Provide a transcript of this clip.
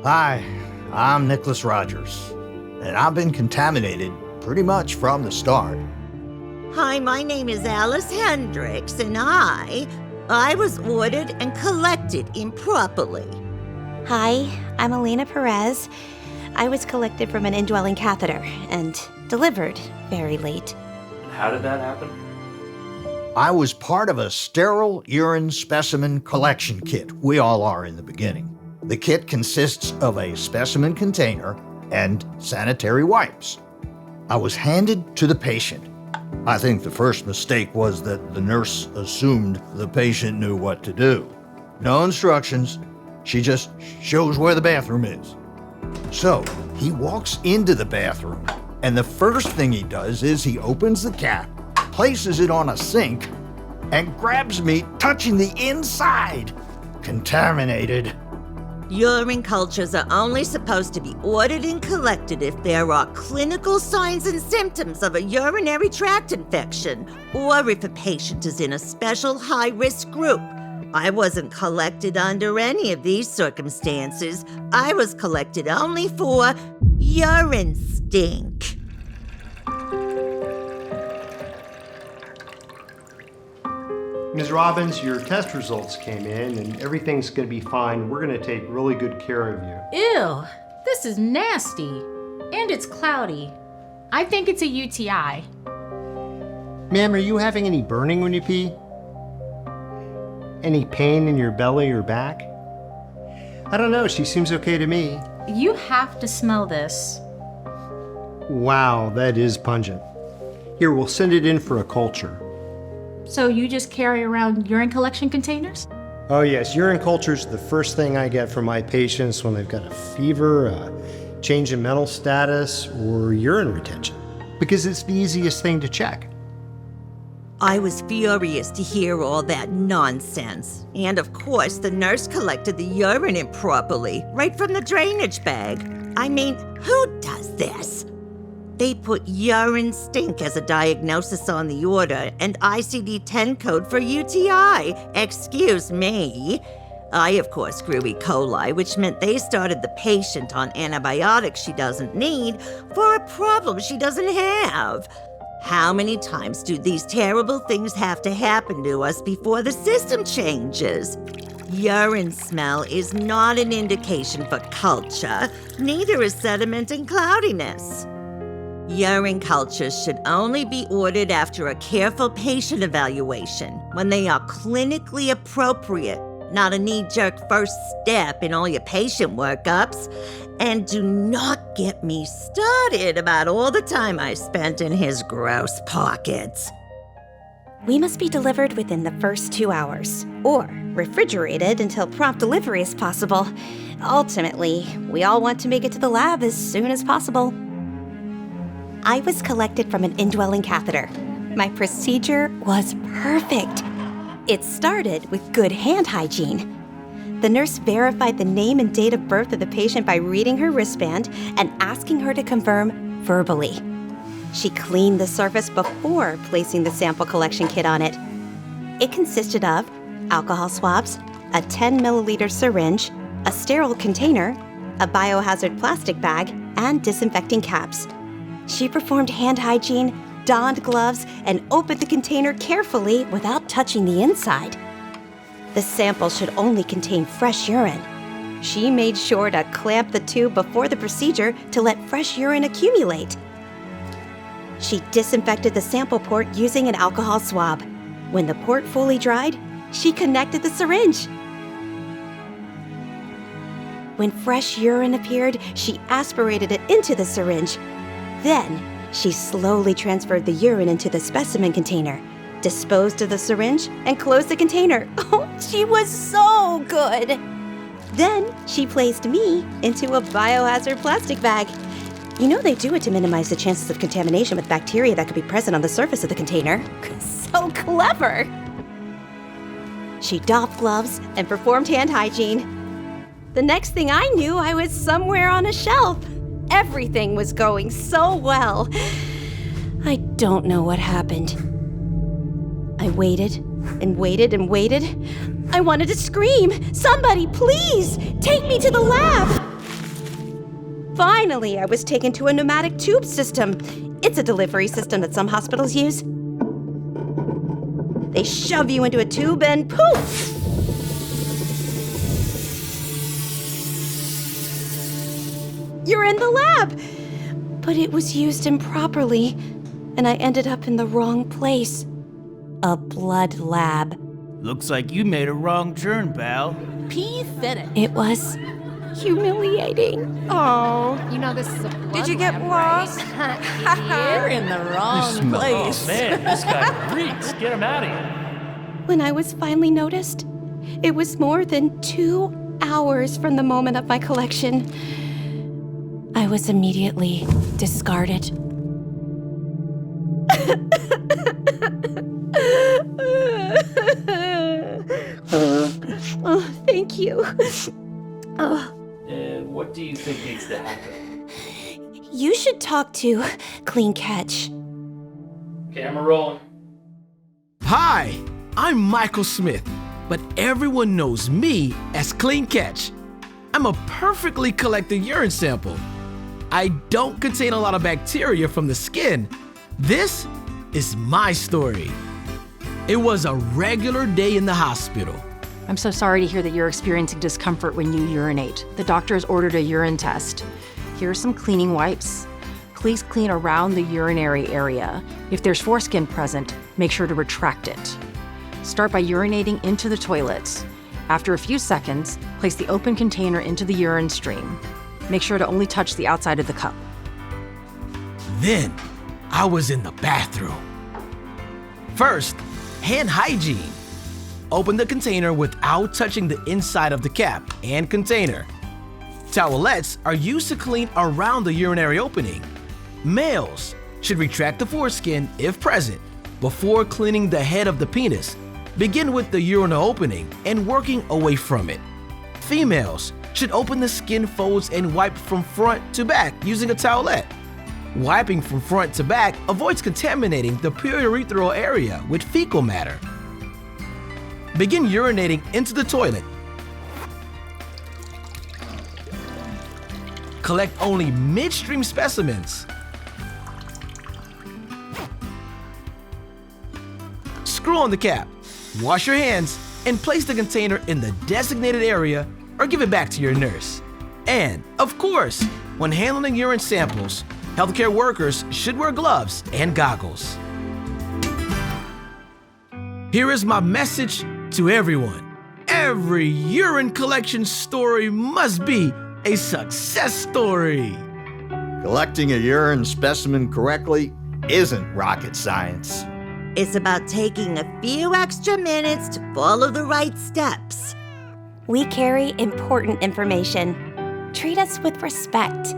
Hi, I'm Nicholas Rogers, and I've been contaminated pretty much from the start. Hi, my name is Alice Hendricks, and I was ordered and collected improperly. Hi, I'm Elena Perez. I was collected from an indwelling catheter and delivered very late. How did that happen? I was part of a sterile urine specimen collection kit. We all are in the beginning. The kit consists of a specimen container and sanitary wipes. I was handed to the patient. I think the first mistake was that the nurse assumed the patient knew what to do. No instructions, she just shows where the bathroom is. So he walks into the bathroom, and the first thing he does is he opens the cap, places it on a sink, and grabs me touching the inside. Contaminated. Urine cultures are only supposed to be ordered and collected if there are clinical signs and symptoms of a urinary tract infection, or if a patient is in a special high-risk group. I wasn't collected under any of these circumstances. I was collected only for urine stink. Ms. Robbins, your test results came in and everything's going to be fine. We're going to take really good care of you. Ew, this is nasty. And it's cloudy. I think it's a UTI. Ma'am, are you having any burning when you pee? Any pain in your belly or back? I don't know, she seems okay to me. You have to smell this. Wow, that is pungent. Here, we'll send it in for a culture. So you just carry around urine collection containers? Oh yes, urine culture is the first thing I get from my patients when they've got a fever, a change in mental status, or urine retention, because it's the easiest thing to check. I was furious to hear all that nonsense. And of course, the nurse collected the urine improperly, right from the drainage bag. I mean, who does this? They put urine stink as a diagnosis on the order and ICD-10 code for UTI. Excuse me. I, of course, grew E. coli, which meant they started the patient on antibiotics she doesn't need for a problem she doesn't have. How many times do these terrible things have to happen to us before the system changes? Urine smell is not an indication for culture. Neither is sediment and cloudiness. Urine cultures should only be ordered after a careful patient evaluation when they are clinically appropriate, not a knee-jerk first step in all your patient workups. And do not get me started about all the time I spent in his gross pockets. We must be delivered within the first 2 hours, or refrigerated until prompt delivery is possible. Ultimately, we all want to make it to the lab as soon as possible. I was collected from an indwelling catheter. My procedure was perfect. It started with good hand hygiene. The nurse verified the name and date of birth of the patient by reading her wristband and asking her to confirm verbally. She cleaned the surface before placing the sample collection kit on it. It consisted of alcohol swabs, a 10-milliliter syringe, a sterile container, a biohazard plastic bag, and disinfecting caps. She performed hand hygiene, donned gloves, and opened the container carefully without touching the inside. The sample should only contain fresh urine. She made sure to clamp the tube before the procedure to let fresh urine accumulate. She disinfected the sample port using an alcohol swab. When the port fully dried, she connected the syringe. When fresh urine appeared, she aspirated it into the syringe. Then, she slowly transferred the urine into the specimen container, disposed of the syringe, and closed the container. Oh, she was so good! Then, she placed me into a biohazard plastic bag. You know they do it to minimize the chances of contamination with bacteria that could be present on the surface of the container. So clever! She doffed gloves and performed hand hygiene. The next thing I knew, I was somewhere on a shelf. Everything was going so well. I don't know what happened. I waited and waited and waited. I wanted to scream, "Somebody, please, take me to the lab!" Finally, I was taken to a pneumatic tube system. It's a delivery system that some hospitals use. They shove you into a tube and poof! You're in the lab! But it was used improperly, and I ended up in the wrong place. A blood lab. Looks like you made a wrong turn, pal. Pathetic. It was humiliating. Oh, you know this is a blood Did you get lab, lost? Right? You're in the wrong place. Oh man, this guy reeks. Get him out of here. When I was finally noticed, it was more than 2 hours from the moment of my collection. I was immediately discarded. Oh, thank you. Oh. What do you think needs to happen? You should talk to Clean Catch. Camera rolling. Hi, I'm Michael Smith, but everyone knows me as Clean Catch. I'm a perfectly collected urine sample. I don't contain a lot of bacteria from the skin. This is my story. It was a regular day in the hospital. I'm so sorry to hear that you're experiencing discomfort when you urinate. The doctor has ordered a urine test. Here are some cleaning wipes. Please clean around the urinary area. If there's foreskin present, make sure to retract it. Start by urinating into the toilet. After a few seconds, place the open container into the urine stream. Make sure to only touch the outside of the cup. Then, I was in the bathroom. First, hand hygiene. Open the container without touching the inside of the cap and container. Towelettes are used to clean around the urinary opening. Males should retract the foreskin, if present, before cleaning the head of the penis. Begin with the urinal opening and working away from it. Females should open the skin folds and wipe from front to back using a towelette. Wiping from front to back avoids contaminating the periurethral area with fecal matter. Begin urinating into the toilet. Collect only midstream specimens. Screw on the cap, wash your hands, and place the container in the designated area or give it back to your nurse. And, of course, when handling urine samples, healthcare workers should wear gloves and goggles. Here is my message to everyone. Every urine collection story must be a success story. Collecting a urine specimen correctly isn't rocket science. It's about taking a few extra minutes to follow the right steps. We carry important information. Treat us with respect.